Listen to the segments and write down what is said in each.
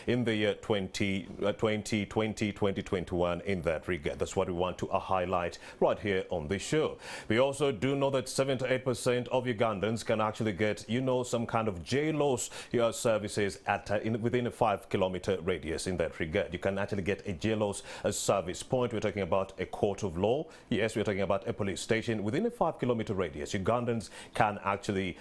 in the year 2021 in that regard. That's what we want to highlight right here on this show. We also do know that 78% of Ugandans can actually get, some kind of JLOS services at within a 5-kilometer radius in that regard. You can actually get a JLOS service point. We're talking about a court of law. Yes, we're talking about a police station within a 5-kilometer radius. Ugandans can actually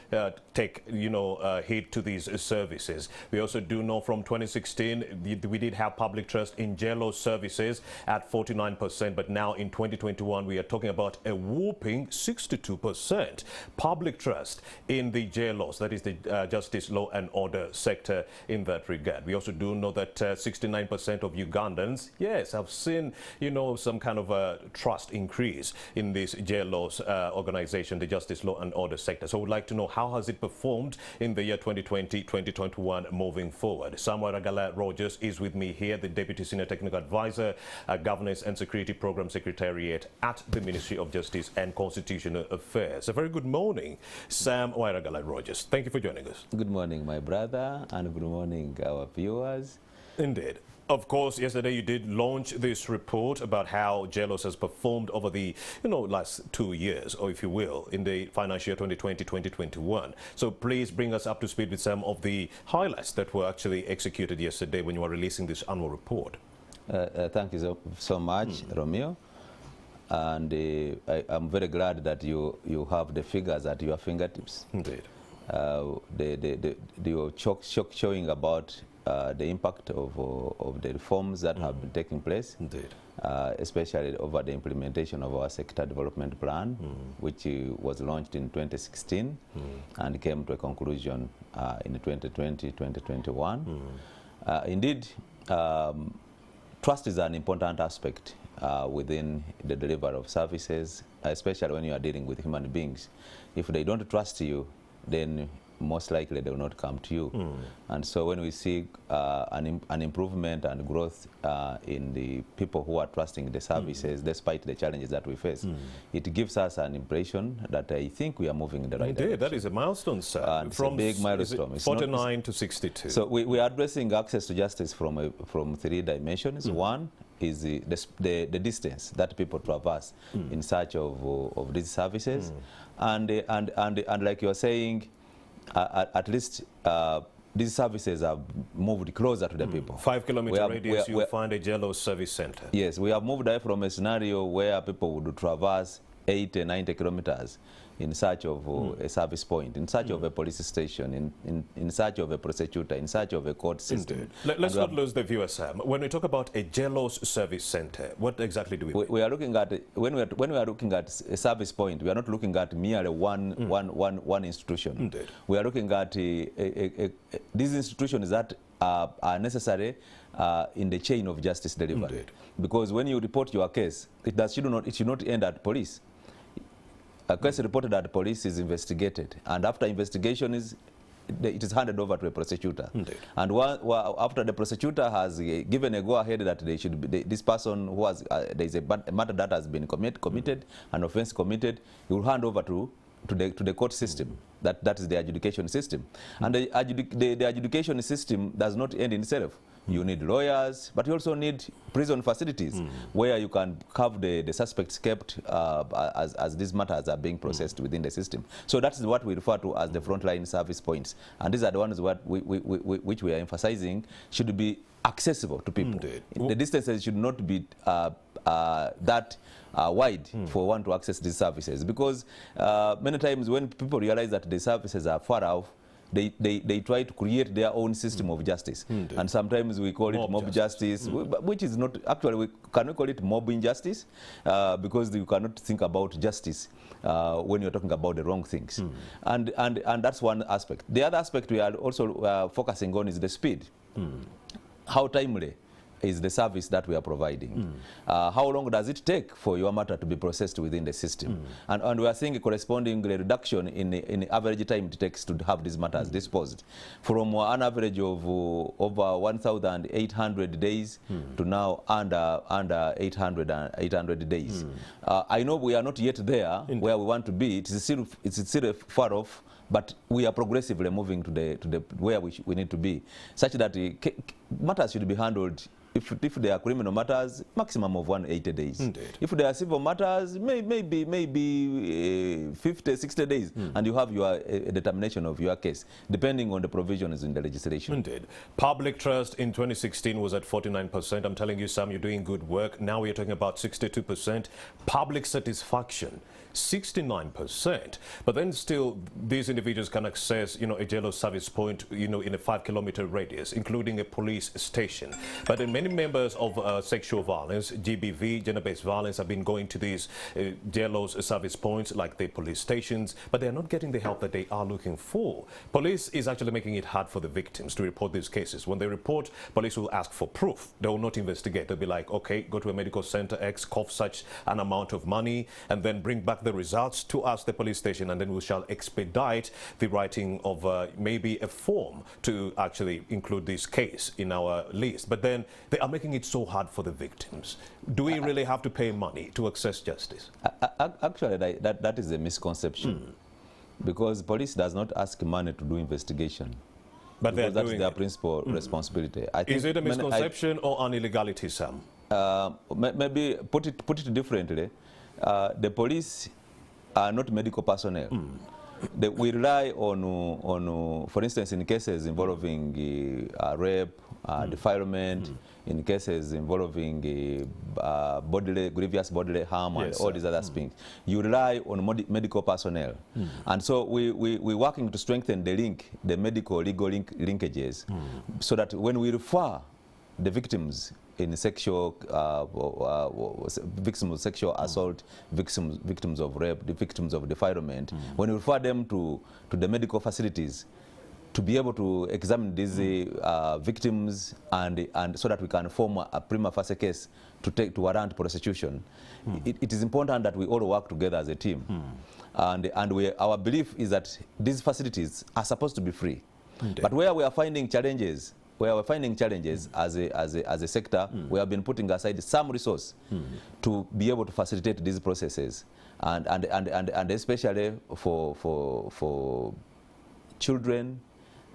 take, heed to these services. We also do know from 2016, we did have public trust in JLOS services at 49%, but now in 2021, we are talking about a whooping 62% public trust in the JLOS, that is the justice, law and order sector in that regard. We also do know that 69% of Ugandans, yes, have seen, some kind of a trust increase in this JLOS organization, the justice, law and order sector. So we'd like to know, how has it performed in the year 2020-2021 moving forward? Samuel Rogers is with me here, the Deputy Senior Technical Advisor, Governance and Security Program Secretariat at the Ministry of Justice and Constitutional Affairs. A very good morning, Sam Rogers. Thank you for joining us. Good morning, my brother, and good morning, our viewers. Indeed. Of course, yesterday you did launch this report about how JLOS has performed over the, last 2 years, or if you will, in the financial year 2020-2021. So please bring us up to speed with some of the highlights that were actually executed yesterday when you were releasing this annual report. Thank you so much, Romeo. And I'm very glad that you have the figures at your fingertips. Indeed. The showing about the impact of the reforms that have been taking place. Indeed. Especially over the implementation of our sector development plan, which was launched in 2016 and came to a conclusion in 2020-2021. Indeed, trust is an important aspect within the delivery of services, especially when you are dealing with human beings. If they don't trust you, then most likely they will not come to you. And so when we see an improvement and growth in the people who are trusting the services, despite the challenges that we face, it gives us an impression that I think we are moving in the right direction. That is a milestone, sir. And from a big milestone. 49 to 62. So we are addressing access to justice from 3 dimensions. One is the distance that people traverse in search of these services. And like you're saying, at least these services have moved closer to the people. 5-kilometer radius, you find a JLOS service center. Yes, we have moved away from a scenario where people would traverse 80, 90 kilometers in search of a service point, in search of a police station, in search of a prosecutor, in search of a court system. Let's not lose the viewer, Sam. When we talk about a JLOS service center, what exactly do we mean? We are looking at, when we are looking at a service point, we are not looking at merely one institution. Indeed. We are looking at these institutions that are necessary in the chain of justice delivery. Indeed. Because when you report your case, it should not end at police. A case reported at police is investigated, and after investigation it is handed over to a prosecutor. Indeed. And after the prosecutor has given a go-ahead that they should be, this person who has there is a matter that has been committed, an offense committed, he will hand over to the court system. That is the adjudication system. And the adjudication system does not end in itself. You need lawyers, but you also need prison facilities where you can have the suspects kept as these matters are being processed within the system. So that's what we refer to as the frontline service points. And these are the ones which we are emphasizing should be accessible to people. The distances should not be that wide for one to access these services, because many times when people realize that the services are far off, they try to create their own system of justice. And sometimes we call it mob justice, which is not, actually we cannot call it mob injustice, because you cannot think about justice when you're talking about the wrong things. And that's one aspect. The other aspect we are also focusing on is the speed. How timely is the service that we are providing? How long does it take for your matter to be processed within the system? And we are seeing a corresponding reduction in the average time it takes to have these matters disposed, from an average of over 1,800 days to now under 800 days. I know we are not yet there where we want to be. It's still far off, but we are progressively moving to the where we need to be, such that matters should be handled. If they are criminal matters, maximum of 180 days. Indeed. If they are civil matters, maybe 50, 60 days, and you have your determination of your case, depending on the provisions in the legislation. Indeed. Public trust in 2016 was at 49%. I'm telling you, Sam, you're doing good work. Now we're talking about 62%. Public satisfaction, 69%. But then still, these individuals can access, a JLOS service point, in a 5-kilometer radius, including a police station. But then many members of sexual violence, GBV, gender-based violence, have been going to these JLOS service points like the police stations, but they're not getting the help that they are looking for. Police is actually making it hard for the victims to report these cases. When they report, police will ask for proof. They will not investigate. They'll be like, okay, go to a medical center X, cough such an amount of money, and then bring back the results to us, the police station, and then we shall expedite the writing of maybe a form to actually include this case in our list. But then they are making it so hard for the victims. Do we really have to pay money to access justice? Actually, that is a misconception. Because police does not ask money to do investigation. But they're that's doing their it. principal responsibility. I think Is it a misconception or an illegality, Sam? Maybe put it differently. The police are not medical personnel. We rely on, for instance, in cases involving rape, defilement, in cases involving grievous bodily harm, and all these other things. You rely on medical personnel. And so we're working to strengthen the medical legal linkages, so that when we refer the victims in sexual, victims of sexual assault, victims of rape, the victims of defilement, when we refer them to the medical facilities, to be able to examine these victims and so that we can form a prima facie case to warrant prosecution. It is important that we all work together as a team. And our belief is that these facilities are supposed to be free. But where we are finding challenges, as a sector, we have been putting aside some resource to be able to facilitate these processes, and especially for children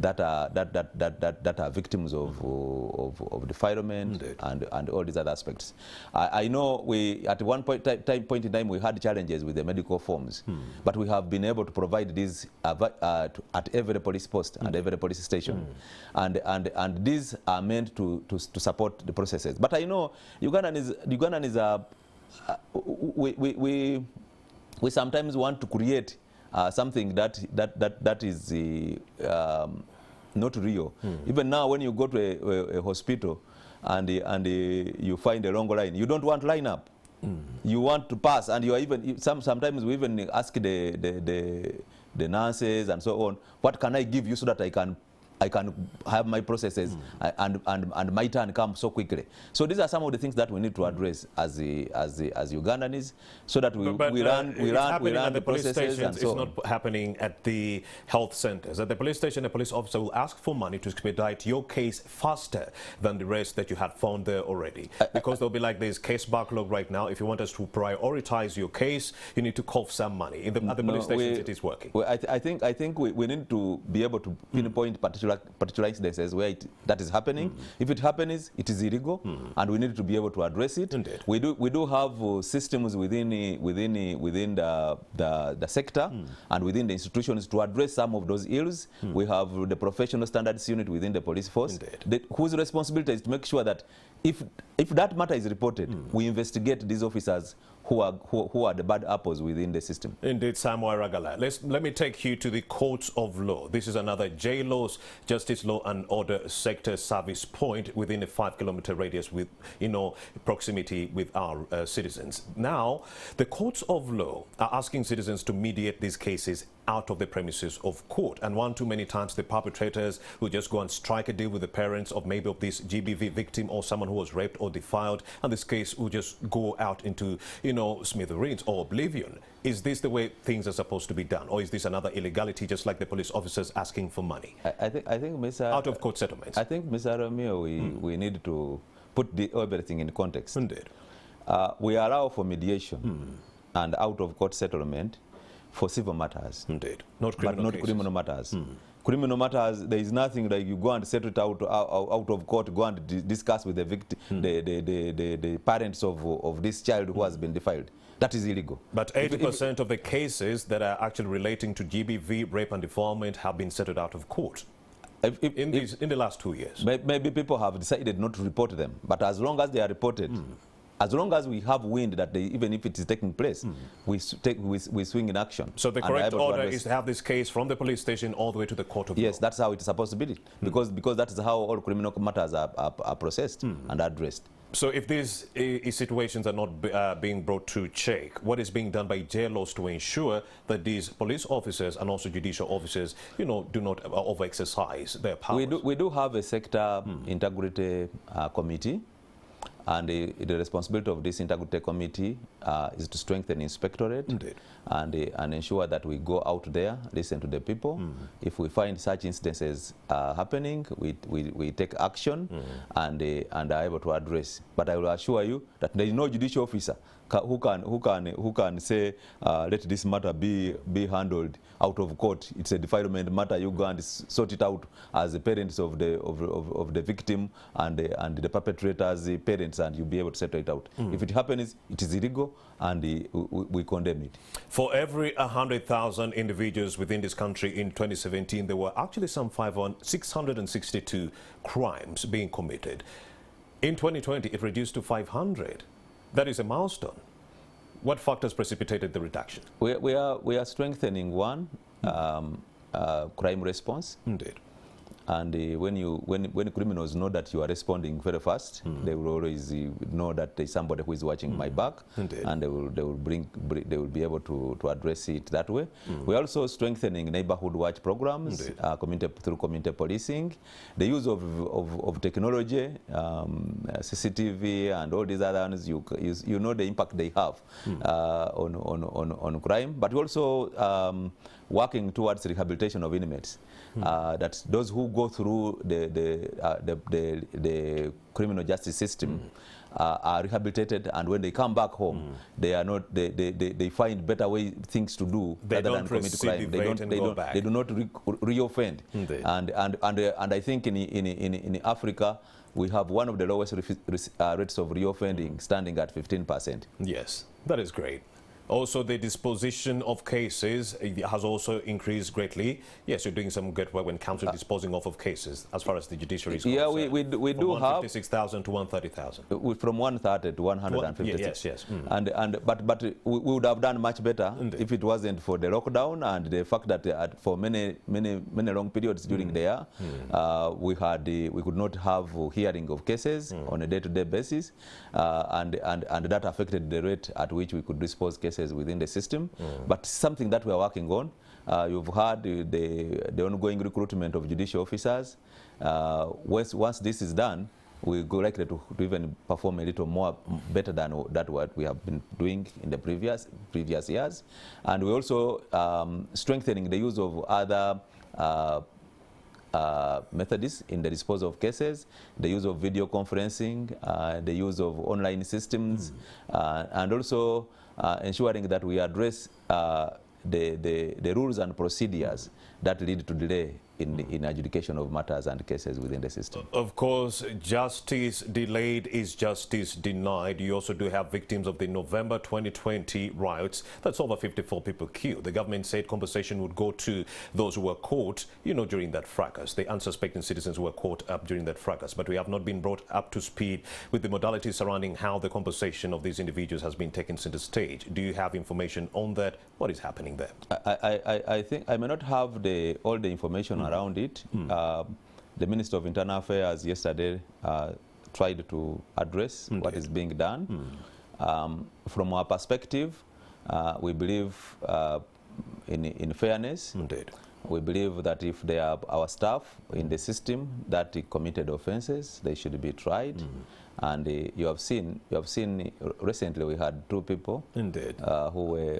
that are victims of defilement and all these other aspects. I know at one point in time we had challenges with the medical forms, but we have been able to provide these at every police post and every police station, and these are meant to support the processes. But I know Ugandans we sometimes want to create something that is not real. Even now, when you go to a hospital and you find a long line, you don't want line up. You want to pass, and you are even sometimes we even ask the nurses and so on, what can I give you so that I can have my processes and my turn come so quickly. So these are some of the things that we need to address as Ugandans, so that we run the processes and so on. It's not happening at the health centers. At the police station, a police officer will ask for money to expedite your case faster than the rest that you had found there already. Because they'll be like, there's case backlog right now. If you want us to prioritize your case, you need to cough some money. At the police stations, it is working. Well, I think we need to be able to pinpoint particular incidences where that is happening. If it happens, it is illegal, and we need to be able to address it. Indeed. We do have systems within the sector and within the institutions to address some of those ills. We have the professional standards unit within the police force, whose responsibility is to make sure that if that matter is reported, we investigate these officers who are the bad apples within the system. Indeed, Samuel Ragala. Let me take you to the courts of law. This is another JLOS, Justice, Law and Order sector service point within a 5-kilometer radius with, proximity with our citizens. Now, the courts of law are asking citizens to mediate these cases out of the premises of court. And one too many times, the perpetrators will just go and strike a deal with the parents of maybe of this GBV victim or someone who was raped or defiled, and this case will just go out into, smithereens or oblivion. Is this the way things are supposed to be done, or is this another illegality, just like the police officers asking for money? I think, Mr. Out of court settlements. I think, Mr. Romeo, we need to put everything in context. Indeed. We allow for mediation and out of court settlement for civil matters. Indeed. Not but criminal not cases. criminal matters. Criminal matters, there is nothing like you go and settle it out of court, go and discuss with the victim, the parents of this child who has been defiled. That is illegal. But 80% of the cases that are actually relating to GBV, rape and defilement have been settled out of court in the last 2 years. Maybe people have decided not to report them, but as long as they are reported, as long as we have wind that even if it is taking place, we swing in action. So the correct order is to have this case from the police station all the way to the court of law. Yes, that's how it is supposed to be, because that is how all criminal matters are processed and addressed. So if these situations are not being brought to check, what is being done by JLOS to ensure that these police officers and also judicial officers, do not over-exercise their powers? We do have a sector integrity committee. And the responsibility of this integrity committee is to strengthen inspectorate and ensure that we go out there, listen to the people. If we find such instances happening, we take action and are able to address. But I will assure you that there is no judicial officer who can say let this matter be handled out of court. It's a defilement matter. You go and sort it out as the parents of the victim and the perpetrator's parents, and you'll be able to settle it out. If it happens, it is illegal, and we condemn it. For every 100,000 individuals within this country in 2017, there were actually some 662 crimes being committed. In 2020, it reduced to 500. That is a milestone. What factors precipitated the reduction? We are strengthening one, crime response. Indeed. And when criminals know that you are responding very fast, they will always know that there is somebody who is watching my back. Indeed. And they will be able to address it that way. We're also strengthening neighborhood watch programs, through community policing, the use of technology, CCTV and all these other ones. You know the impact they have on crime, but we're also working towards rehabilitation of inmates. That those who go through the criminal justice system are rehabilitated, and when they come back home, they find better things to do rather than commit crime. They do not reoffend. And I think in Africa we have one of the lowest rates of reoffending, standing at 15%. Yes, that is great. Also, the disposition of cases has also increased greatly. Yes, you're doing some good work when it comes to disposing of cases as far as the judiciary is concerned. Yeah, we do have 156,000 to 130,000. From 130 to 156. Yes. But we would have done much better if it wasn't for the lockdown and the fact that for many long periods during the year, we could not have hearing of cases on a day-to-day basis, and that affected the rate at which we could dispose cases within the system. But something that we are working on. You've heard the ongoing recruitment of judicial officers. Once this is done, we go likely to even perform a little more better than what we have been doing in the previous years. And we're also strengthening the use of other methods in the disposal of cases, the use of video conferencing, the use of online systems, and also ensuring that we address the rules and procedures that lead to delay in adjudication of matters and cases within the system. Of course, justice delayed is justice denied. You also do have victims of the November 2020 riots. That's over 54 people killed. The government said compensation would go to those who were caught, during that fracas. The unsuspecting citizens who were caught up during that fracas. But we have not been brought up to speed with the modalities surrounding how the compensation of these individuals has been taken center stage. Do you have information on that? What is happening there? I think I may not have all the information around it. The Minister of Internal Affairs yesterday tried to address what is being done. From our perspective, we believe in fairness. Indeed. We believe that if they are our staff in the system that committed offenses, they should be tried. And you have seen recently we had 2 people Indeed. who were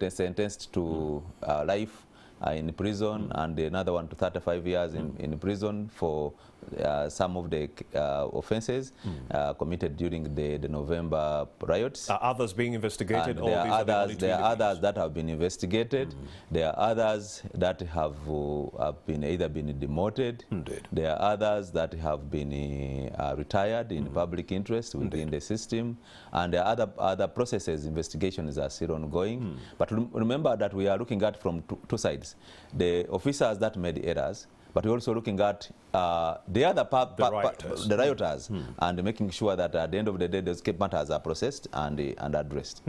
sentenced to life in prison, and another one to 35 years in prison for some of the offenses committed during the November riots. Are others being investigated? And there are others that have been investigated. There are others that have been either been demoted. Indeed. There are others that have been retired in public interest within the system. And there are other processes, investigations are still ongoing. But remember that we are looking at from two sides. The officers that made errors, but we're also looking at the other the rioters, and making sure that at the end of the day, those matters are processed and addressed.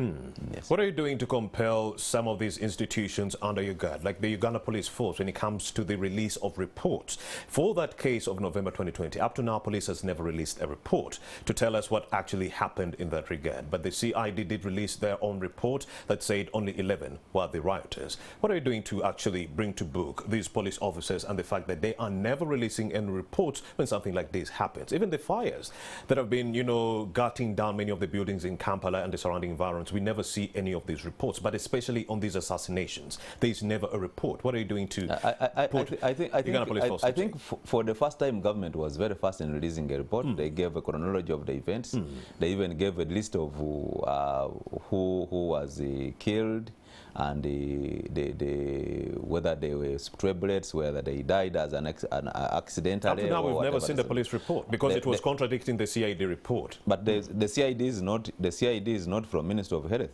Yes. What are you doing to compel some of these institutions under your guard, like the Uganda Police Force, when it comes to the release of reports? For that case of November 2020, up to now, police has never released a report to tell us what actually happened in that regard. But the CID did release their own report that said only 11 were the rioters. What are you doing to actually bring to book these police officers and the fact that they are never releasing any reports when something like this happens? Even the fires that have been, gutting down many of the buildings in Kampala and the surrounding environments, we never see any of these reports. But especially on these assassinations, there is never a report. What are you doing to I think for the first time, government was very fast in releasing a report. They gave a chronology of the events. They even gave a list of who was killed, and whether they were stray bullets, whether they died as an accidental. Up to now, we've never seen the police report because it was contradicting the CID report. But the CID is not from Minister of Health.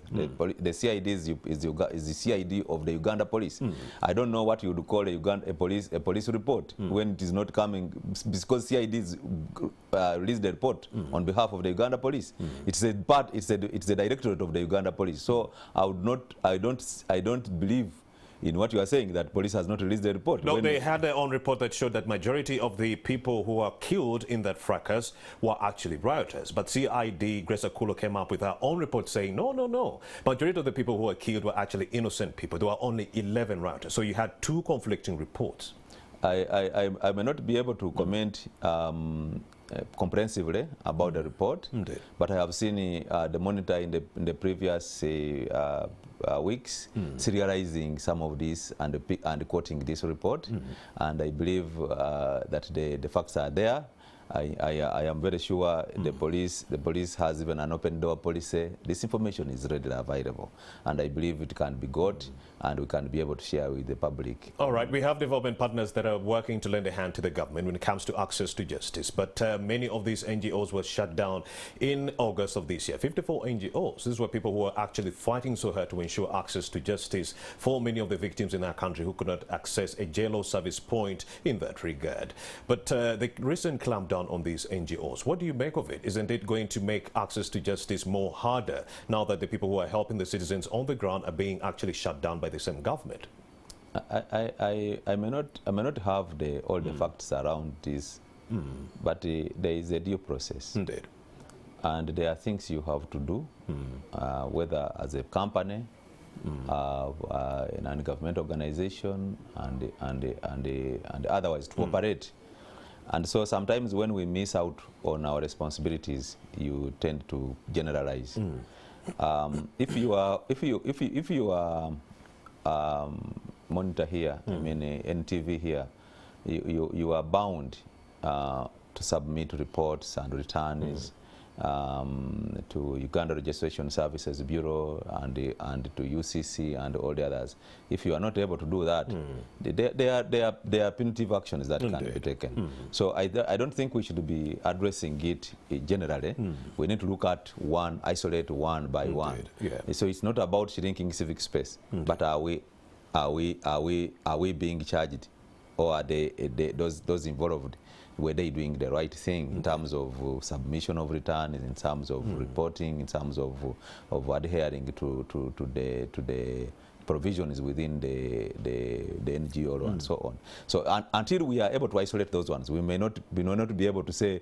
The CID is the CID of the Uganda Police. I don't know what you would call a police report when it is not coming, because CID is released the report on behalf of the Uganda Police. It's a directorate of the Uganda Police. So I don't believe in what you are saying, that police has not released the report. No, they had their own report that showed that majority of the people who were killed in that fracas were actually rioters. But CID, Grace Akulo, came up with her own report saying, no. Majority of the people who were killed were actually innocent people. There were only 11 rioters. So you had two conflicting reports. I may not be able to comment comprehensively about the report, but I have seen the monitor in the previous weeks serializing some of this and quoting this report, and I believe that the facts are there. I am very sure the police has even an open door policy. This information is readily available, and I believe it can be got and we can be able to share with the public. All right, we have development partners that are working to lend a hand to the government when it comes to access to justice, but many of these NGOs were shut down in August of this year. 54 NGOs. These were people who were actually fighting so hard to ensure access to justice for many of the victims in our country who could not access a JLOS service point in that regard. But the recent clampdown on these NGOs, what do you make of it? Isn't it going to make access to justice more harder now that the people who are helping the citizens on the ground are being actually shut down by the same government? I may not have all the facts around this, but there is a due process. Indeed. And there are things you have to do, whether as a company, a non-government organization, and otherwise to operate. And so sometimes when we miss out on our responsibilities, you tend to generalize. If you are monitor here, I mean NTV here, you are bound to submit reports and returns to Uganda Registration Services Bureau and to UCC and all the others. If you are not able to do that, there are punitive actions that can be taken. So I don't think we should be addressing it generally. We need to look at isolate one by one. Yeah. So it's not about shrinking civic space, but are we being charged, or are those involved, were they doing the right thing in terms of submission of returns, in terms of reporting, in terms of adhering to the provisions within the NGO and so on. So until we are able to isolate those ones, we may not be able to say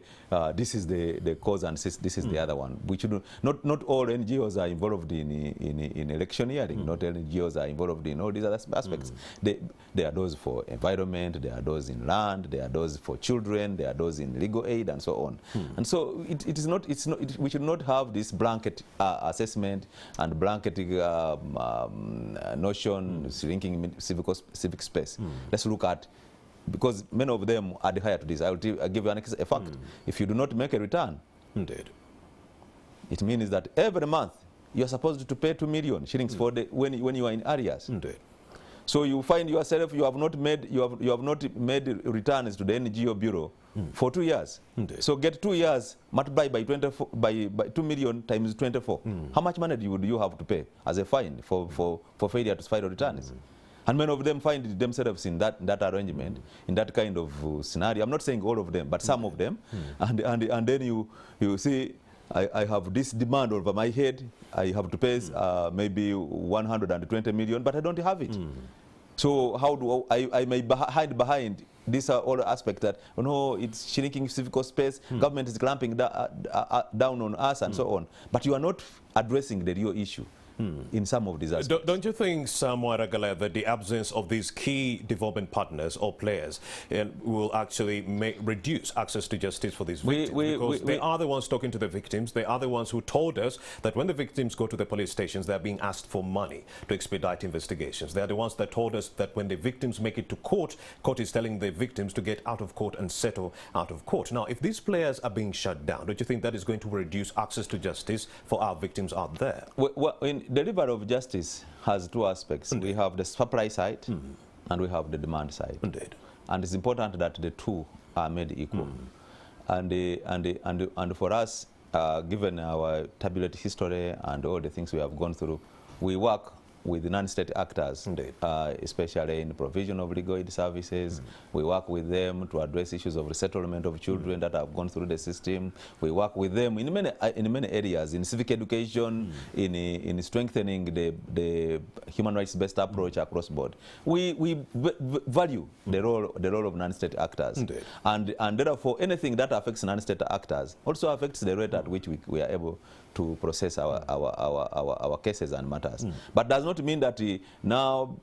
this is the cause and this is the other one. We should not all NGOs are involved in electioneering. Not all NGOs are involved in all these other aspects. There are those for environment, there are those in land, there are those for children, there are those in legal aid and so on. And so we should not have this blanket assessment and blanket notion shrinking civic space. Let's look at because many of them adhere to this. I'll give you a fact. If you do not make a return, Indeed. it means that every month you are supposed to pay 2 million shillings for the when you are in arrears. Indeed. So you find yourself you have not made returns to the NGO bureau for 2 years. Indeed. So get 2 years multiplied by 24 by 2 million times 24. How much money would you have to pay as a fine for failure to file returns? And many of them find themselves in that arrangement, in that kind of scenario. I'm not saying all of them, but some of them. And then you see, I have this demand over my head. I have to pay maybe 120 million, but I don't have it. So how do I may hide behind this other aspect that, oh no, it's shrinking physical space, government is clamping down on us and so on. But you are not addressing the real issue. In some of these aspects. Don't you think, Samuel Ragala, that the absence of these key development partners or players will actually reduce access to justice for these victims? Because they are the ones talking to the victims. They are the ones who told us that when the victims go to the police stations, they're being asked for money to expedite investigations. They are the ones that told us that when the victims make it to court, court is telling the victims to get out of court and settle out of court. Now, if these players are being shut down, don't you think that is going to reduce access to justice for our victims out there? Delivery of justice has two aspects. We have the supply side and we have the demand side. Indeed. And it's important that the two are made equal. And for us, given our tabulate history and all the things we have gone through, we work with non-state actors, especially in the provision of legal aid services. We work with them to address issues of resettlement of children that have gone through the system. We work with them in many areas, in civic education, in strengthening the human rights-based approach across board. We value the role of non-state actors, and therefore anything that affects non-state actors also affects the rate at which we are able to process our cases and matters. But does not mean that now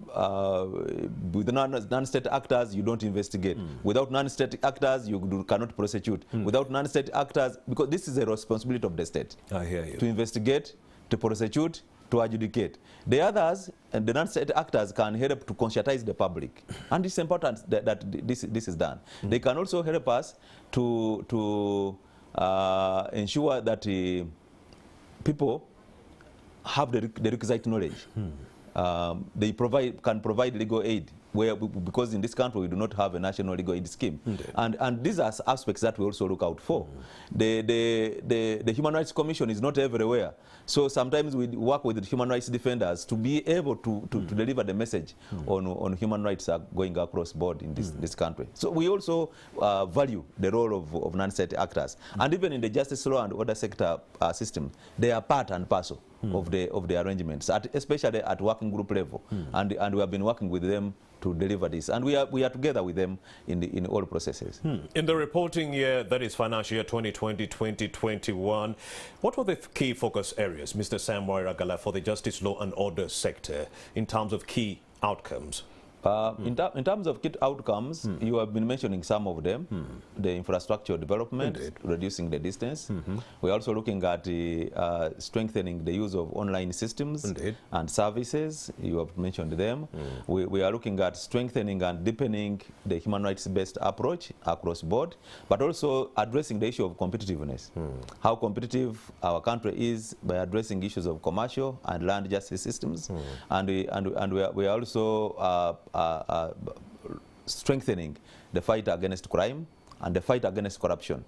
with non-state actors you don't investigate. Without non-state actors you cannot prosecute. Without non-state actors, because this is a responsibility of the state. I hear you. To investigate, to prosecute, to adjudicate. The others, and the non-state actors, can help to conscientize the public. And it's important that this is done. They can also help us to ensure that people have the requisite knowledge. They can provide legal aid, because in this country we do not have a national legal aid scheme. And these are aspects that we also look out for. The Human Rights Commission is not everywhere. So sometimes we work with the human rights defenders to be able to deliver the message on human rights going across board in this country. So we also value the role of non-state actors. And even in the justice law and other sector system, they are part and parcel of the arrangements, especially at working group level. And we have been working with them to deliver this, and we are together with them in all processes. In the reporting year, that is financial year 2020-2021, what were the key focus areas, Mr. Samuel Ragala, for the justice law and order sector in terms of key outcomes? In terms of key outcomes, you have been mentioning some of them. The infrastructure development, reducing the distance. We're also looking at strengthening the use of online systems and services. You have mentioned them. We are looking at strengthening and deepening the human rights-based approach across board, but also addressing the issue of competitiveness. How competitive our country is by addressing issues of commercial and land justice systems. And we are also strengthening the fight against crime and the fight against corruption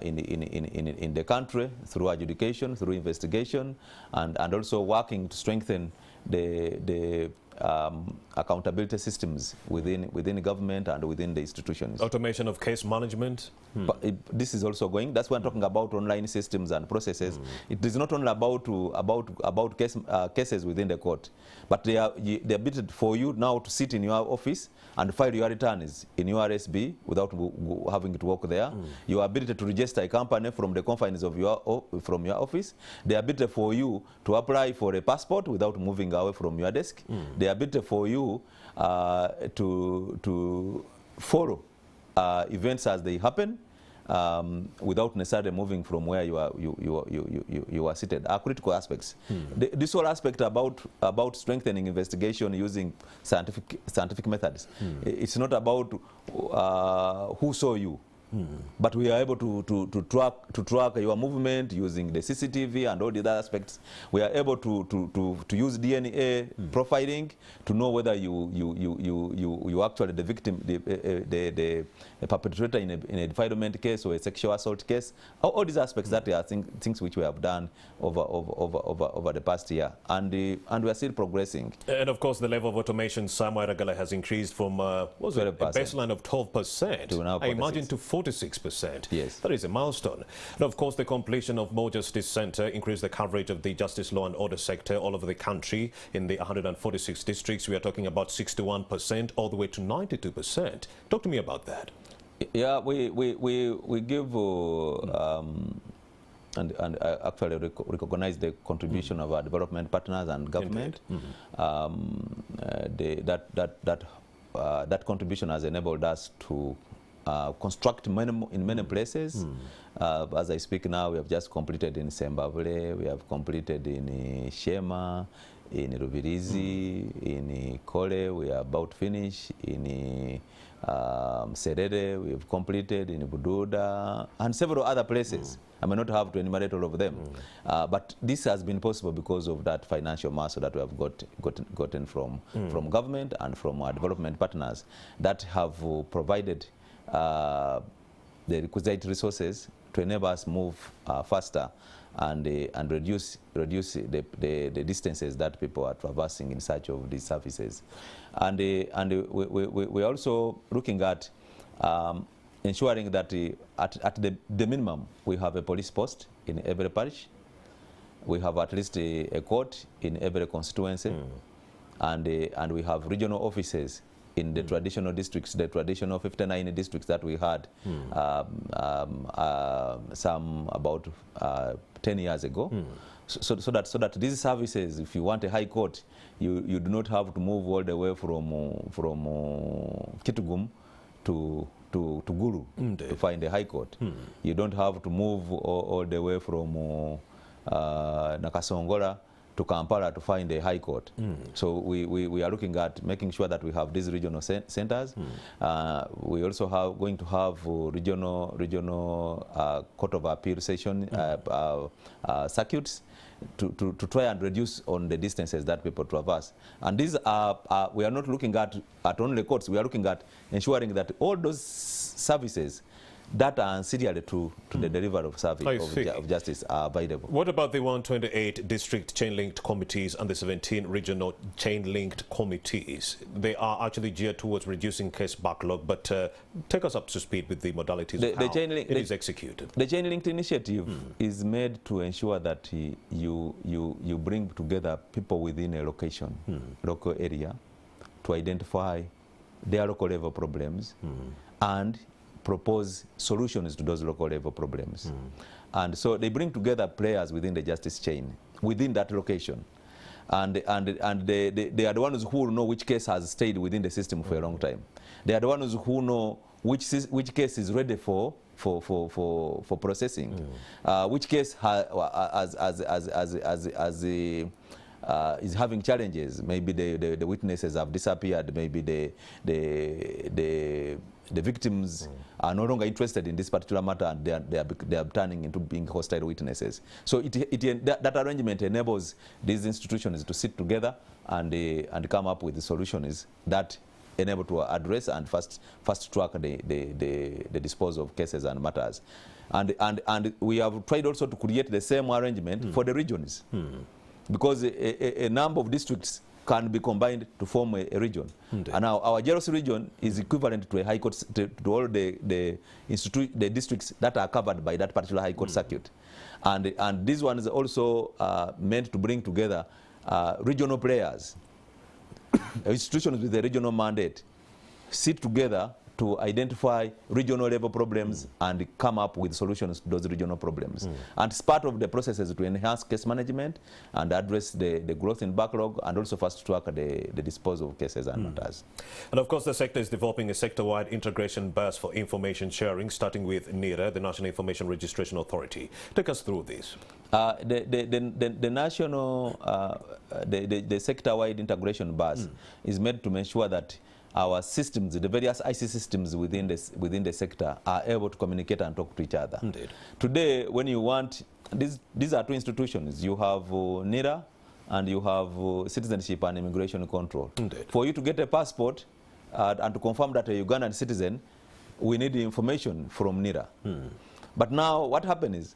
in the country through adjudication, through investigation, and also working to strengthen the accountability systems within government and within the institutions. Automation of case management. But this is also going. That's why I'm talking about online systems and processes. It is not only about cases within the court, but they are bid for you now to sit in your office and file your returns in your RSB without having to walk there. Your ability to register a company from the confines of your office. The ability for you to apply for a passport without moving away from your desk. The ability for you to follow events as they happen, without necessarily moving from where you are seated are critical aspects. This whole aspect about strengthening investigation using scientific methods. It's not about who saw you. But we are able to track your movement using the CCTV and all the other aspects. We are able to use DNA profiling to know whether you actually the victim, the perpetrator in a defilement case or a sexual assault case. All these aspects that are things which we have done over the past year, and we are still progressing. And of course, the level of automation somewhere has increased from what was it, a baseline of 12% to now 46%. I imagine to 46%. Yes. That is a milestone. And of course, the completion of More Justice Center increased the coverage of the justice, law and order sector all over the country. In the 146 districts, we are talking about 61% all the way to 92%. Talk to me about that. Yeah, we give and actually recognize the contribution of our development partners and government. That contribution has enabled us to construct in many places. As I speak now, we have just completed in Sembabule, we have completed in Shema, in Rubirizi, in Kole, we are about to finish, in Serere, we have completed, in Bududa, and several other places. I may not have to enumerate all of them, but this has been possible because of that financial muscle that we have gotten from government and from our development partners that have provided the requisite resources to enable us move faster and reduce the distances that people are traversing in search of these services. And we're also looking at ensuring that at the minimum we have a police post in every parish. We have at least a court in every constituency, and we have regional offices in the traditional districts, the traditional 59 districts that we had some about 10 years ago. So that these services, if you want a high court, you do not have to move all the way from Kitgum to Gulu to find a high court. You don't have to move all the way from Nakasongola to Kampala to find a high court. So we are looking at making sure that we have these regional centers. We also going to have regional court of appeal session circuits to try and reduce on the distances that people traverse. And these are we are not looking at only courts. We are looking at ensuring that all those services that are ancillary to the delivery of service of justice are available. What about the 128 district chain-linked committees and the 17 regional chain-linked committees? They are actually geared towards reducing case backlog, but take us up to speed with the modalities of how it is executed. The chain-linked initiative is made to ensure that you bring together people within a location, local area, to identify their local level problems and propose solutions to those local level problems. And so they bring together players within the justice chain, within that location. And they are the ones who know which case has stayed within the system for a long time. They are the ones who know which case is ready for processing, which case is having challenges. Maybe the witnesses have disappeared, maybe the victims are no longer interested in this particular matter, and they are turning into being hostile witnesses. So that arrangement enables these institutions to sit together and come up with the solutions that enable to address and fast track the disposal of cases and matters. And we have tried also to create the same arrangement for the regions, because a number of districts can be combined to form a region. And now our JLOS region is equivalent to a high court, to all the districts that are covered by that particular high court circuit. And this one is also meant to bring together regional players, institutions with a regional mandate, sit together to identify regional level problems and come up with solutions to those regional problems. And it's part of the processes to enhance case management and address the growth in backlog, and also fast track the disposal of cases and matters. And of course, the sector is developing a sector-wide integration bus for information sharing, starting with NIRA, the National Information Registration Authority. Take us through this. The national, the sector-wide integration bus is made to ensure that our systems, the various IC systems within the sector, are able to communicate and talk to each other. Indeed. Today, when you want, these are two institutions. You have NIRA and you have Citizenship and Immigration Control. Indeed. For you to get a passport and to confirm that a Ugandan citizen, we need information from NIRA. But now what happened is,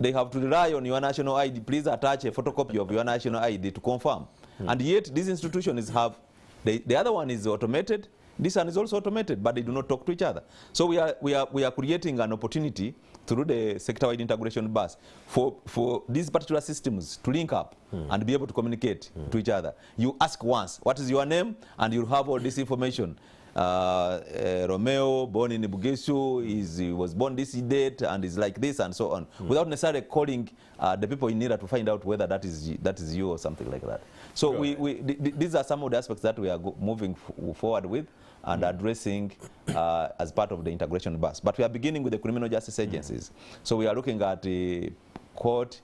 they have to rely on your national ID. Please attach a photocopy of your national ID to confirm. And yet these institutions have, the other one is automated, this one is also automated, but they do not talk to each other. So we are creating an opportunity through the sector-wide integration bus for these particular systems to link up and be able to communicate to each other. You ask once, what is your name? And you'll have all this information. Romeo, born in Bugeshu, he was born this date and is like this and so on, without necessarily calling the people in NIRA to find out whether that is you or something like that. So these are some of the aspects that we are moving forward with and addressing as part of the integration bus. But we are beginning with the criminal justice agencies. So we are looking at the court,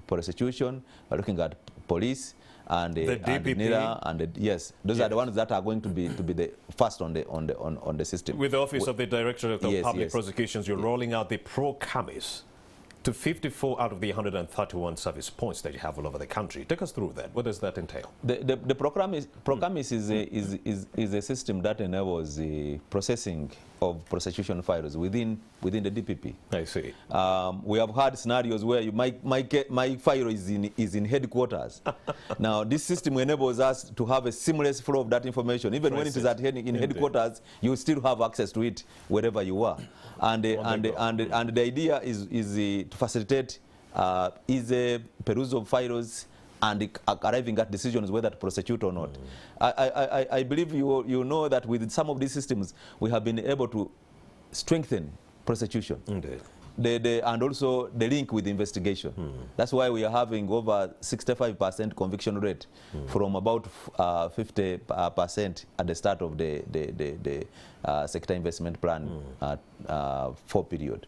prosecution, we are looking at police, and the NIRA, and yes, those are the ones that are going to be the first on the system. With the Office of the Directorate of Public Prosecutions, you're rolling out the Pro-Camis to 54 out of the 131 service points that you have all over the country. Take us through that. What does that entail? The Pro-Camis is a system that enables the processing of prosecution files within the DPP. I see. We have had scenarios where my file is in headquarters. Now this system enables us to have a seamless flow of that information. Even when it is in headquarters, you still have access to it wherever you are. And the idea is to facilitate easy perusal of files and arriving at decisions whether to prosecute or not. I believe you know that with some of these systems, we have been able to strengthen prosecution. Indeed. And also the link with the investigation. That's why we are having over 65% conviction rate from about 50% at the start of the sector investment plan 4 period.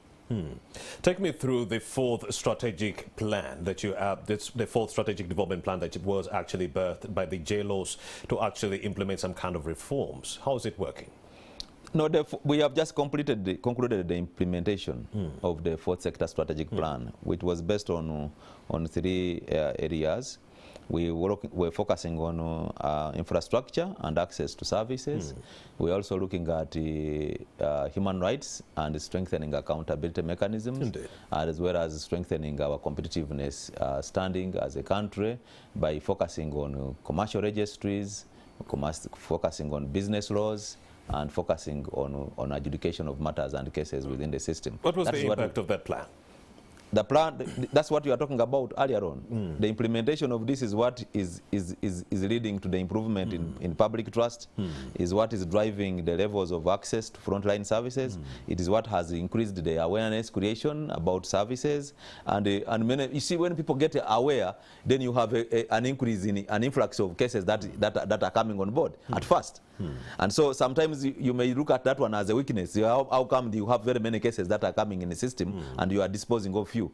Take me through the fourth strategic plan that you have, the fourth strategic development plan that was actually birthed by the JLOS to actually implement some kind of reforms. How is it working? No, we have just concluded the implementation of the fourth sector strategic plan, which was based on 3 areas. We're focusing on infrastructure and access to services. We're also looking at human rights and strengthening accountability mechanisms, as well as strengthening our competitiveness standing as a country by focusing on commercial registries, focusing on business laws, and focusing on adjudication of matters and cases within the system. What was the impact of that plan? The plan, that's what you are talking about earlier on. The implementation of this is what is leading to the improvement in public trust, is what is driving the levels of access to frontline services. It is what has increased the awareness creation about services. And you see, when people get aware, then you have an increase in an influx of cases that are coming on board at first. And so sometimes you may look at that one as a weakness. How come you have very many cases that are coming in the system and you are disposing of few?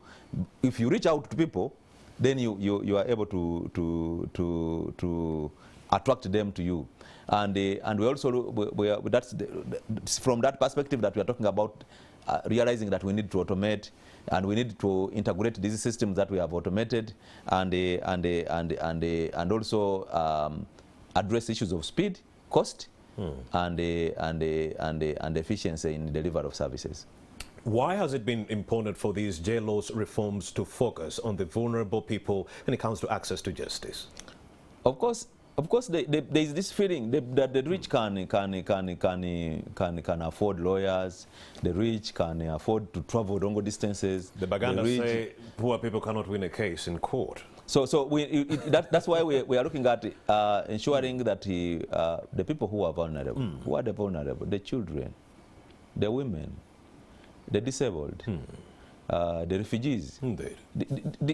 If you reach out to people, then you are able to attract them to you. And we also, that's from that perspective that we are talking about realizing that we need to automate and we need to integrate these systems that we have automated and also address issues of speed, cost, and efficiency in delivery of services. Why has it been important for these JLOS reforms to focus on the vulnerable people when it comes to access to justice? Of course, there is this feeling that the rich can afford lawyers, the rich can afford to travel longer distances. The Baganda say poor people cannot win a case in court. So that's why we are looking at ensuring that the people who are vulnerable, who are the vulnerable, the children, the women, the disabled, the refugees. Indeed.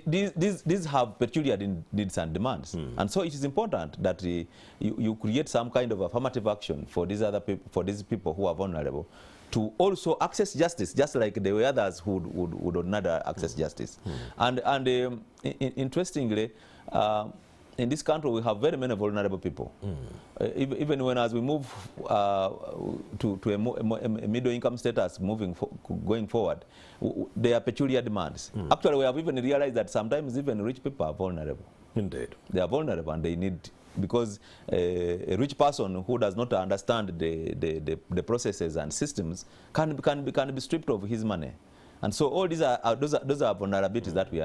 These have peculiar needs and demands, and so it is important that you create some kind of affirmative action for these other people, for these people who are vulnerable, to also access justice, just like the others who would not access justice. And interestingly, in this country we have very many vulnerable people. Even when as we move to a middle income status, going forward, there are peculiar demands. Actually, we have even realized that sometimes even rich people are vulnerable. Indeed. They are vulnerable and they need, because a rich person who does not understand the processes and systems can be stripped of his money. And so all these are those are vulnerabilities that we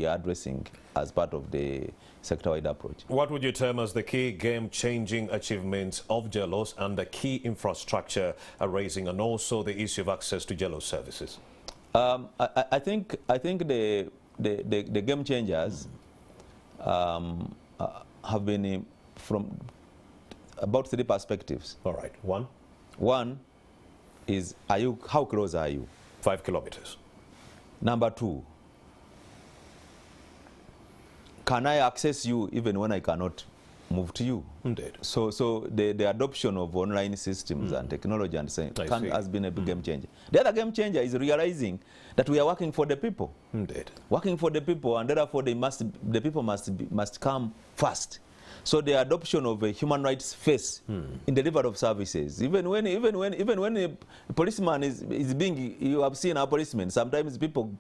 are addressing as part of the sector-wide approach. What would you term as the key game-changing achievements of JLOS and the key infrastructure raising, and also the issue of access to JLOS services? I think the game changers have been from about 3 perspectives. All right. One is, how close are you? 5 kilometers. Number 2, can I access you even when I cannot move to you? Indeed. So the adoption of online systems and technology and has been a big game changer. The other game changer is realizing that we are working for the people. Indeed. Working for the people, and therefore the people must come first. So the adoption of a human rights face in delivery of services, even when a policeman is being, you have seen our policemen, sometimes people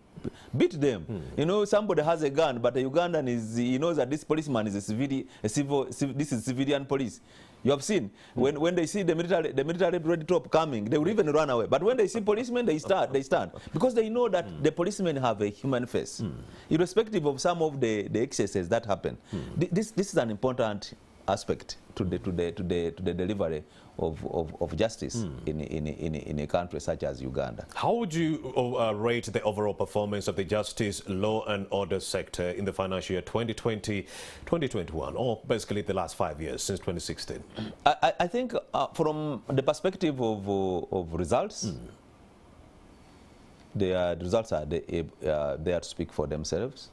beat them. You know, somebody has a gun, but a Ugandan he knows that this policeman is this is civilian police. You have seen when they see the military red top coming, they will even run away. But when they see policemen, they stand because they know that the policemen have a human face, irrespective of some of the excesses that happen. This is an important aspect to the delivery of justice in a country such as Uganda. How would you rate the overall performance of the justice, law and order sector in the financial year 2020-2021, or basically the last 5 years since 2016? I think from the perspective of results, the results are there to speak for themselves.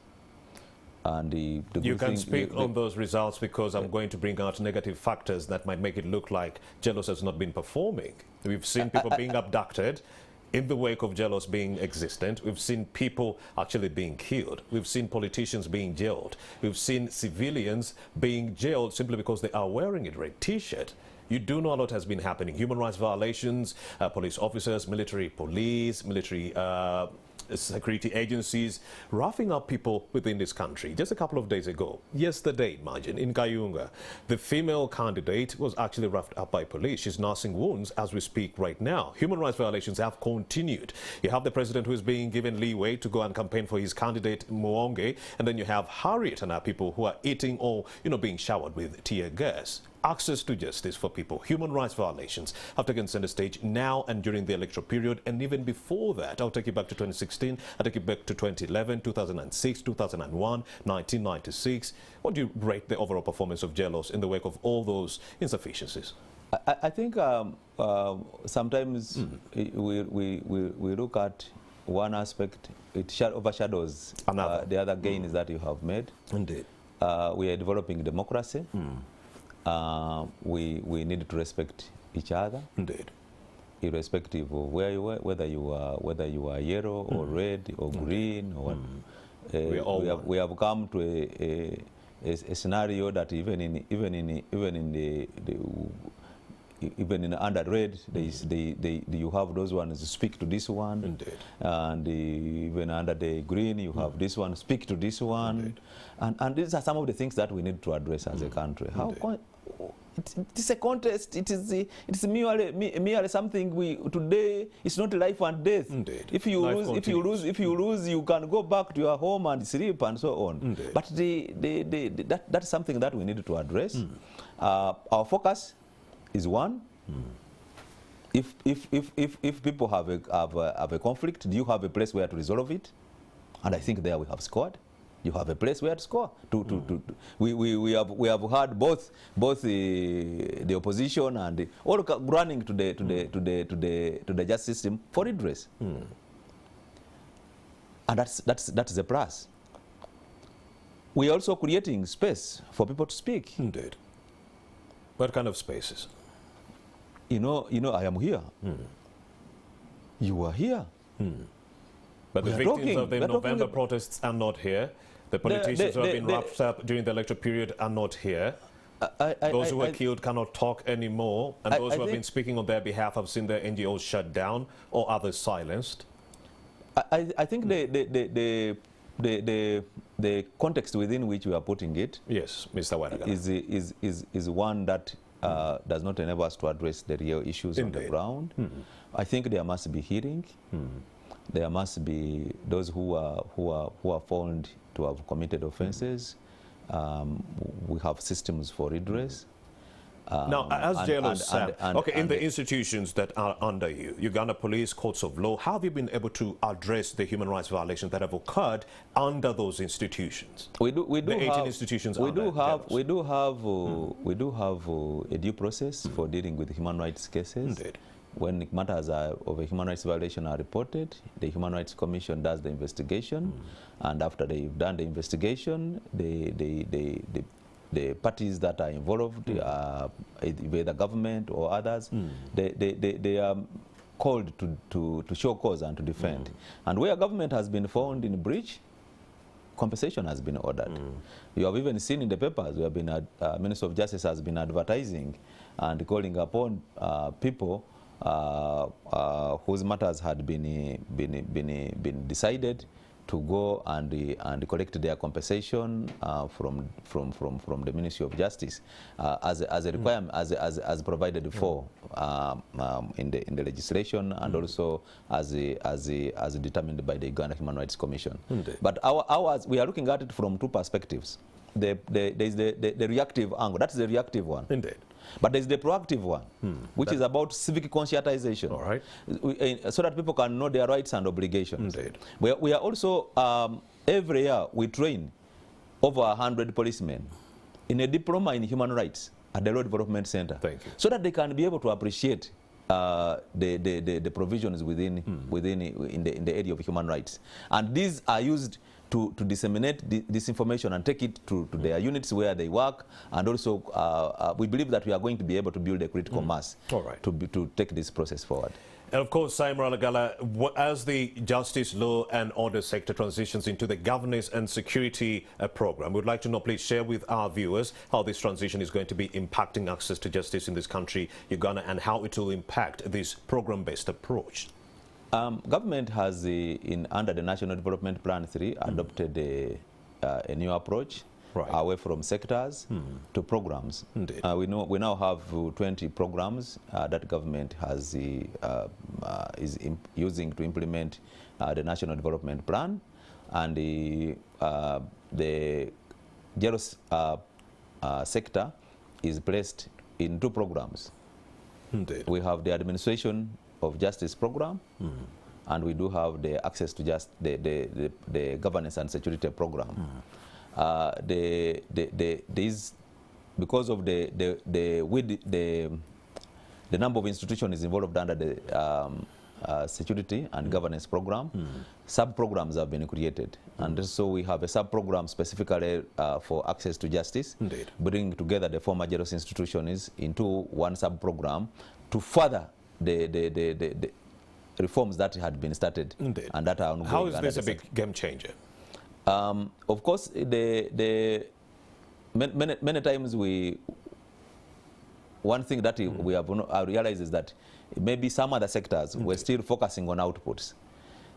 And you can speak on those results, because I'm going to bring out negative factors that might make it look like JLOS has not been performing. We've seen people being abducted in the wake of JLOS being existent. We've seen people actually being killed. We've seen politicians being jailed. We've seen civilians being jailed simply because they are wearing a red T-shirt. You do know a lot has been happening. Human rights violations, police officers, military police, military security agencies roughing up people within this country. Just a couple of days ago, yesterday, imagine, in Kayunga, the female candidate was actually roughed up by police. She's nursing wounds as we speak right now. Human rights violations have continued. You have the president who is being given leeway to go and campaign for his candidate, Mwonge, and then you have Harriet and our people who are eating or, being showered with tear gas. Access to justice for people. Human rights violations have taken center stage now and during the electoral period, and even before that. I'll take you back to 2016, I'll take you back to 2011, 2006, 2001, 1996. What do you rate the overall performance of JLOS in the wake of all those insufficiencies? I think sometimes we look at one aspect, it overshadows the other gains that you have made. Indeed. We are developing democracy. We need to respect each other. Indeed. Irrespective of where you are, whether you are yellow or red or green or we have come to a scenario that even in under red, you have those ones speak to this one. Indeed. And even under the green, you have this one speak to this one. And these are some of the things that we need to address as a country. It is a contest. It is merely something today. It's not life and death. Indeed. If you lose, you can go back to your home and sleep and so on. Indeed. But that's something that we need to address. Our focus is one. If people have a conflict, do you have a place where to resolve it? And I think there we have scored. you have a place where to score. We have had both the opposition and all running to the justice system for redress, and that's the plus. We are also creating space for people to speak. Indeed. What kind of spaces? You know, I am here. You are here. But the We are victims talking- of the we are talking November about- protests are not here. The politicians who have been wrapped up during the electoral period are not here. Those who were killed cannot talk anymore, and those who have been speaking on their behalf have seen their NGOs shut down or others silenced. I think the context within which we are putting it, yes, Mr. Waragala, is one that does not enable us to address the real issues on the ground. I think there must be hearing. There must be those who are found to have committed offences. We have systems for redress. Now, as JLOS said, in the institutions that are under you, Uganda Police, Courts of Law, how have you been able to address the human rights violations that have occurred under those institutions? We do the 18 have, institutions we under do have JLOS. we do have a due process for dealing with human rights cases. Indeed. When matters of a human rights violation are reported, the Human Rights Commission does the investigation, and after they've done the investigation, the parties that are involved, either government or others, they are called to show cause and to defend. And where government has been found in breach, compensation has been ordered. You have even seen in the papers, we have been, Minister of Justice has been advertising and calling upon people whose matters had been decided to go and collect their compensation from the Ministry of Justice as a requirement, as provided for in the legislation, and also as determined by the Uganda Human Rights Commission. Indeed. But we are looking at it from two perspectives. There is the reactive angle. That's the reactive one. Indeed. But there's the proactive one, which is about civic conscientization. All right. So that people can know their rights and obligations. Indeed. We are also, every year, we train over 100 policemen in a diploma in human rights at the Law Development Center. Thank you. So that they can be able to appreciate the provisions within in the area of human rights. And these are used to disseminate this information and take it to their units where they work, and also we believe that we are going to be able to build a critical mass to take this process forward. And of course, Simon Alagala, as the justice, law and order sector transitions into the governance and security program, we'd like to know, please share with our viewers how this transition is going to be impacting access to justice in this country, Uganda, and how it will impact this program-based approach. Government has, under the National Development Plan 3, adopted a new approach away from sectors to programs. Indeed. We now have 20 programs that government has is using to implement the National Development Plan, and the JLOS sector is placed in 2 programs. Indeed. We have the administration of justice program, and we do have the access to the governance and security program. These, because of the number of institutions involved under the security and governance program, sub-programs have been created. And so we have a sub-program specifically for access to justice, bringing together the former JLOS institutions into one sub-program to further the reforms that had been started. Indeed. And that are ongoing. How is this a big game changer? Of course, many times one thing that we have realized is that maybe some other sectors were still focusing on outputs,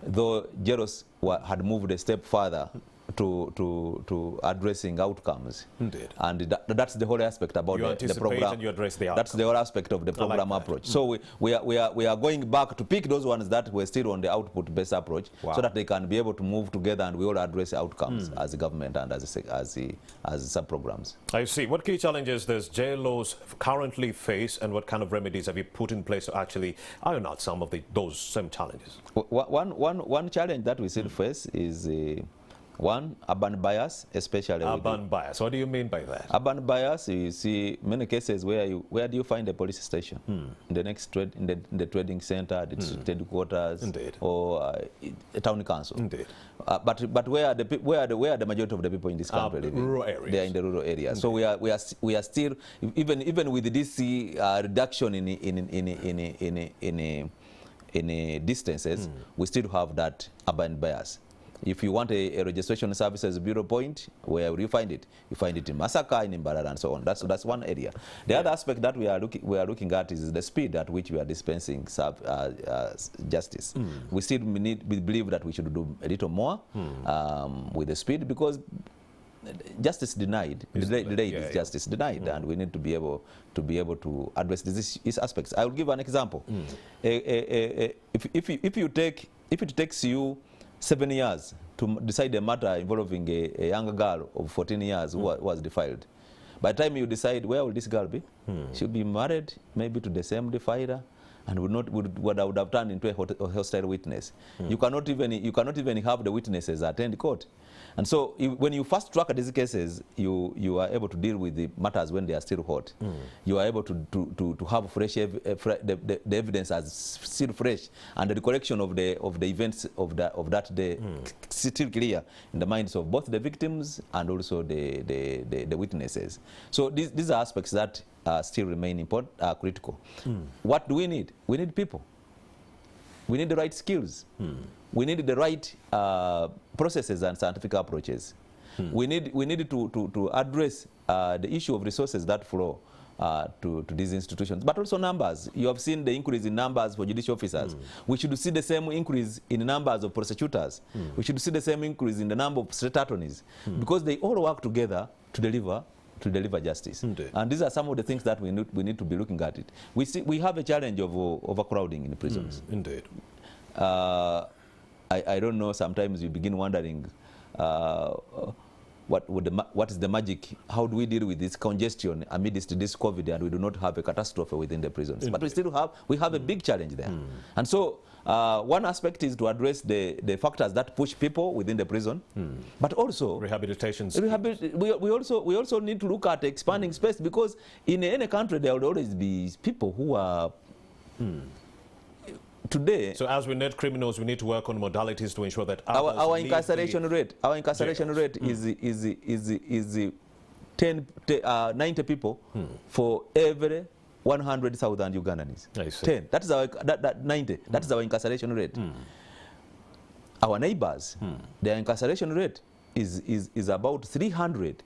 though JLOS had moved a step further to addressing outcomes. Indeed. And that's the whole aspect about the program. And you address the outcome. That's the whole aspect of the program approach. So we are going back to pick those ones that were still on the output-based approach, so that they can be able to move together and we all address outcomes as a government and as sub-programs. I see. What key challenges does JLOS currently face, and what kind of remedies have you put in place to actually iron out some of those same challenges? One challenge that we still face is One, urban bias, especially urban bias. What do you mean by that? Urban bias, you see many cases where do you find a police station? In the next in the trading center, the district headquarters, Indeed. or a town council. Indeed. But where are the majority of the people in this country living? Rural areas. They are in the rural area. Indeed. So we are still, even with this reduction in distances, we still have that urban bias. If you want a registration services bureau point, where will you find it? You find it in Masaka, in Mbarara, and so on. That's one area. The other aspect that we are looking at is the speed at which we are dispensing justice. We still we believe that we should do a little more with the speed, because justice denied, delayed is justice denied, and we need to be able to address these aspects. I will give an example. If it takes you 7 years to decide a matter involving a younger girl of 14 years who was defiled, by the time you decide where will this girl be, she'll be married maybe to the same defiler, and would have turned into a hostile witness. You cannot even have the witnesses attend court. And so when you fast track these cases, you are able to deal with the matters when they are still hot. You are able to have fresh the evidence as still fresh, and the recollection of the events of that day still clear in the minds of both the victims and also the witnesses. So these are aspects that still remain important, critical. What do we need? We need people. We need the right skills. We need the right processes and scientific approaches. We need to address the issue of resources that flow to these institutions, but also numbers. You have seen the increase in numbers for judicial officers. We should see the same increase in the numbers of prosecutors. We should see the same increase in the number of state attorneys, because they all work together to deliver justice. Indeed. And these are some of the things that we need to be looking at it. We have a challenge of overcrowding in the prisons. Indeed. I don't know, sometimes you begin wondering what is the magic? How do we deal with this congestion amidst this COVID, and we do not have a catastrophe within the prisons? Indeed. But we have a big challenge there. And so one aspect is to address the factors that push people within the prison, but also rehabilitation. We also need to look at expanding space, because in any country there will always be people who are today. So as we net criminals, we need to work on modalities to ensure that our incarceration rate is 90 people for every 100,000 Ugandans. I see. 10. That is our 90. That is our incarceration rate. Our neighbors, their incarceration rate is about 300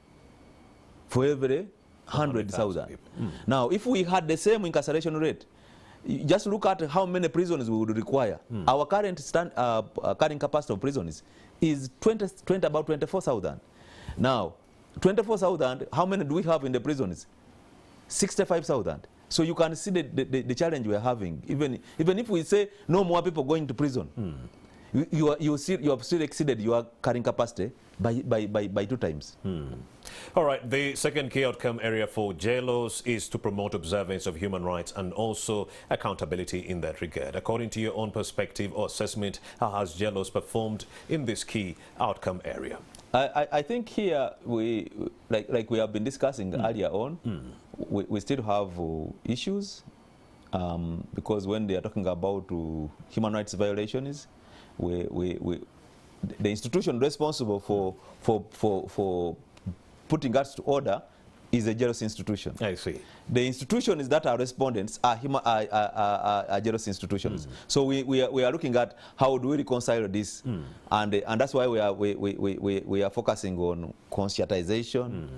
for every 100,000. Now, if we had the same incarceration rate, just look at how many prisons we would require. Our current carrying capacity of prisons is about 24,000. Now, 24,000, how many do we have in the prisons? 65,000. So you can see the challenge we are having. Even if we say no more people going to prison, you have still exceeded your carrying capacity by 2 times. All right, the second key outcome area for JLOS is to promote observance of human rights and also accountability in that regard. According to your own perspective or assessment, how has JLOS performed in this key outcome area? I think here like we have been discussing earlier on, we still have issues because when they are talking about human rights violations, the institution responsible for putting us to order is a JLOS institution. I see. The institutions that are respondents are JLOS institutions. So we are looking at how do we reconcile this, and that's why we are focusing on conscientization,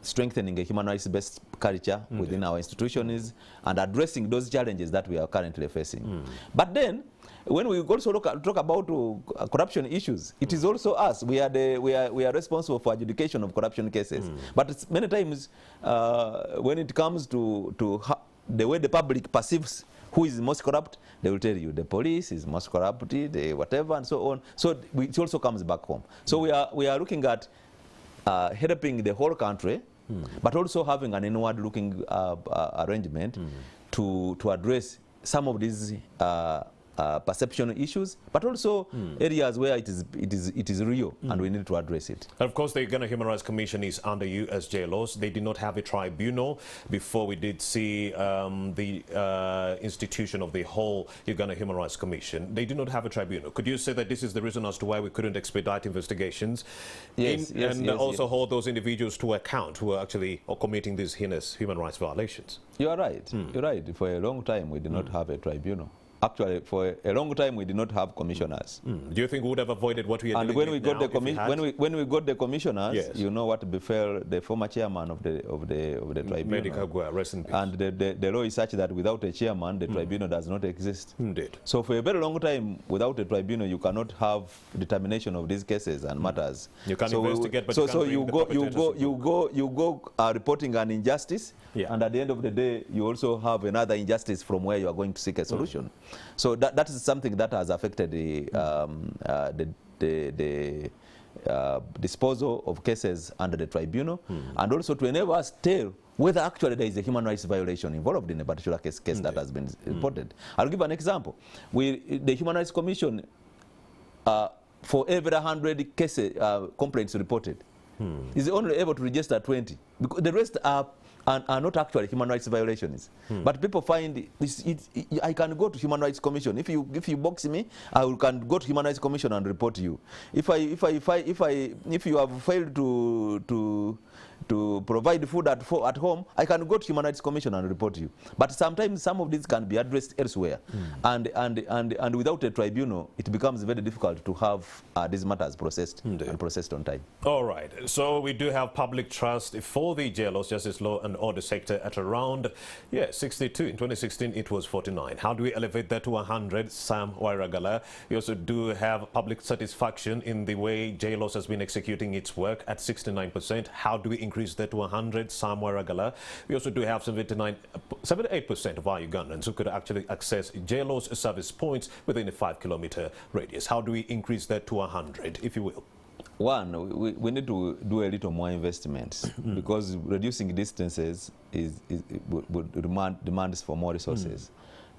strengthening a human rights-based culture within our institutions, and addressing those challenges that we are currently facing. But then, when we also talk about corruption issues, it is also us. We are responsible for adjudication of corruption cases. But many times, when it comes to the way the public perceives who is most corrupt, they will tell you the police is most corrupt, the whatever, and so on. So it also comes back home. So we are looking at helping the whole country, but also having an inward-looking arrangement to address some of these perception issues, but also areas where it is real, and we need to address it. And of course, the Uganda Human Rights Commission is under you as JLOS. They did not have a tribunal before we did see the institution of the whole Uganda Human Rights Commission. They do not have a tribunal. Could you say that this is the reason as to why we couldn't expedite investigations? Yes, and also hold those individuals to account who are actually committing these heinous human rights violations? You are right. You're right. For a long time, we did not have a tribunal. Actually, for a long time, we did not have commissioners. Do you think we would have avoided what we are doing when we got now the when we got the commissioners, yes, you know what befell the former chairman of the tribunal. Medical rest in peace. And the law is such that without a chairman, the tribunal does not exist. Indeed. So for a very long time, without a tribunal, you cannot have determination of these cases and matters. You can investigate, but you go reporting an injustice, and at the end of the day, you also have another injustice from where you are going to seek a solution. So that is something that has affected the disposal of cases under the tribunal, and also to enable us to tell whether actually there is a human rights violation involved in a particular case that has been reported. I'll give an example. The Human Rights Commission, for every 100 cases, complaints reported, is only able to register 20, because the rest are not actually human rights violations. But people find I can go to Human Rights Commission. If you box me, I can go to Human Rights Commission and report you. If you have failed to provide food at home, I can go to Human Rights Commission and report you. But sometimes some of these can be addressed elsewhere, and without a tribunal, it becomes very difficult to have these matters processed and processed on time. All right. So we do have public trust for the JLOS, Justice, Law and Order sector at around 62. In 2016, it was 49. How do we elevate that to 100? Sam Wairagala. We also do have public satisfaction in the way JLOS has been executing its work at 69%. How do we increase that to 100? Sam Wairagala. We also do have 78% of our Ugandans who could actually access JLOS service points within a 5-kilometer radius. How do we increase that to 100, if you will? One, we need to do a little more investments, because reducing distances demands for more resources.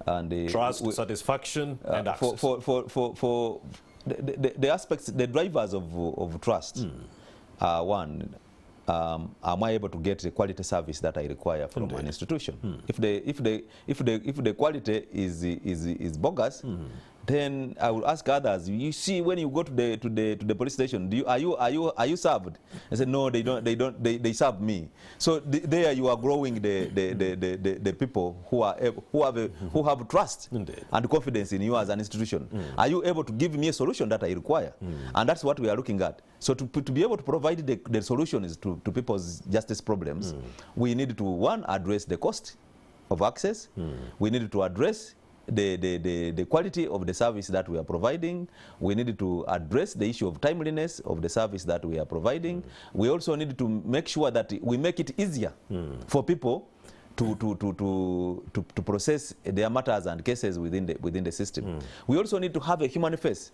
And trust, satisfaction, and access. For the aspects, the drivers of trust are one. Am I able to get the quality service that I require from an institution? If the quality is bogus, then I will ask others. You see, when you go to the police station, are you served? I said, no, they don't. They serve me. So there you are growing the people who have trust and confidence in you as an institution. Are you able to give me a solution that I require? And that's what we are looking at. So to be able to provide the solutions to people's justice problems, we need to, one, address the cost of access. We need to address the quality of the service that we are providing. We need to address the issue of timeliness of the service that we are providing. We also need to make sure that we make it easier for people to process their matters and cases within the system. We also need to have a human face.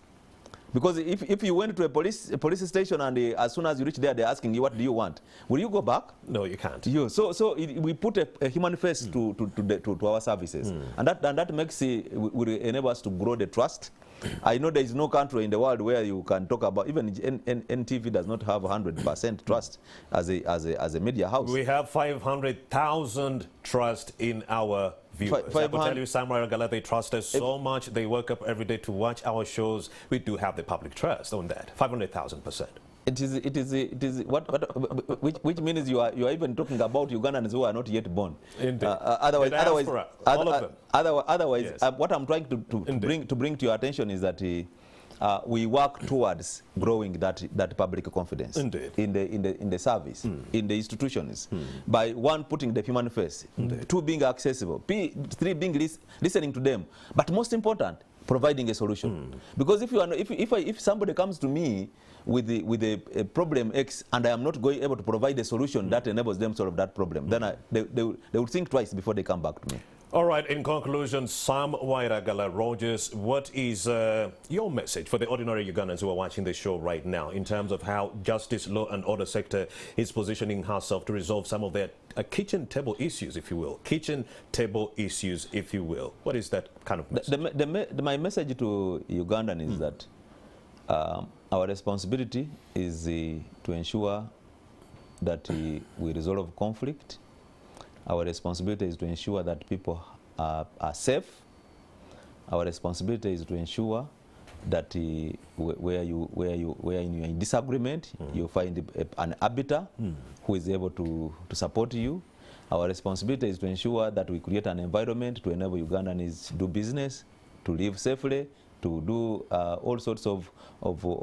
Because if you went to a police station and as soon as you reach there, they're asking you, what do you want? Will you go back? No, you can't. We put a human face to our services. And that makes it, will enable us to grow the trust. I know there is no country in the world where you can talk about, even NTV does not have 100% trust as a media house. We have 500,000 trust in our viewers. I will tell you, Sam Wairagala, they trust us so much. They wake up every day to watch our shows. We do have the public trust on that. 500,000%. Which means you are even talking about Ugandans who are not yet born. Indeed. Otherwise, yes. What I'm trying to bring to your attention is that we work towards growing that public confidence. Indeed. in the service, in the institutions, by one, putting the human face, two, being accessible, three, being listening to them, but most important, providing a solution. Because if somebody comes to me with a problem X and I am not able to provide a solution that enables them to solve that problem, then they would think twice before they come back to me. All right, in conclusion, Sam Wairagala Rogers, what is your message for the ordinary Ugandans who are watching this show right now in terms of how justice, law and order sector is positioning herself to resolve some of their kitchen table issues, if you will? Kitchen table issues, if you will. What is that kind of message? My message to Ugandan is that our responsibility is to ensure that we resolve conflict. Our responsibility is to ensure that people are safe. Our responsibility is to ensure that where you're in disagreement, you find an arbiter who is able to support you. Our responsibility is to ensure that we create an environment to enable Ugandans to do business, to live safely, to do all sorts of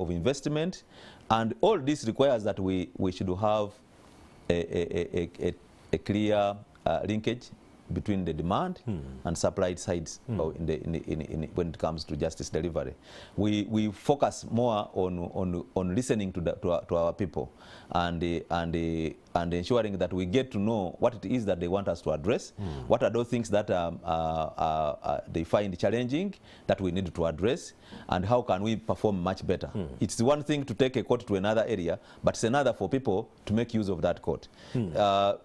investment. And all this requires that we should have a clear linkage between the demand and supply sides when it comes to justice delivery. We focus more on listening to our people and ensuring that we get to know what it is that they want us to address, what are those things that they find challenging that we need to address, and how can we perform much better. It's one thing to take a court to another area, but it's another for people to make use of that court.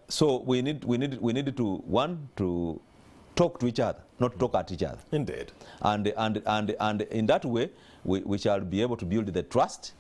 So we need to talk to each other, not talk at each other. Indeed. And in that way, we shall be able to build the trust.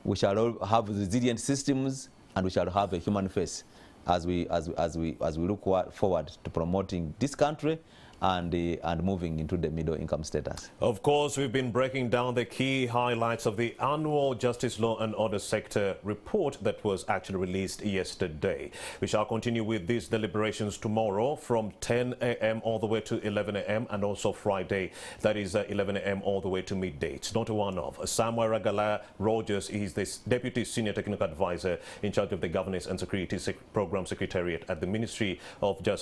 We shall have resilient systems, and we shall have a human face as we look forward to promoting this country and moving into the middle income status. Of course, we've been breaking down the key highlights of the annual Justice, Law and Order Sector report that was actually released yesterday. We shall continue with these deliberations tomorrow from 10 a.m. all the way to 11 a.m. and also Friday, that is 11 a.m. all the way to midday. It's not a one-off. Sam Wairagala Rogers is the Deputy Senior Technical Advisor in charge of the Governance and Security Program Secretariat at the Ministry of Justice.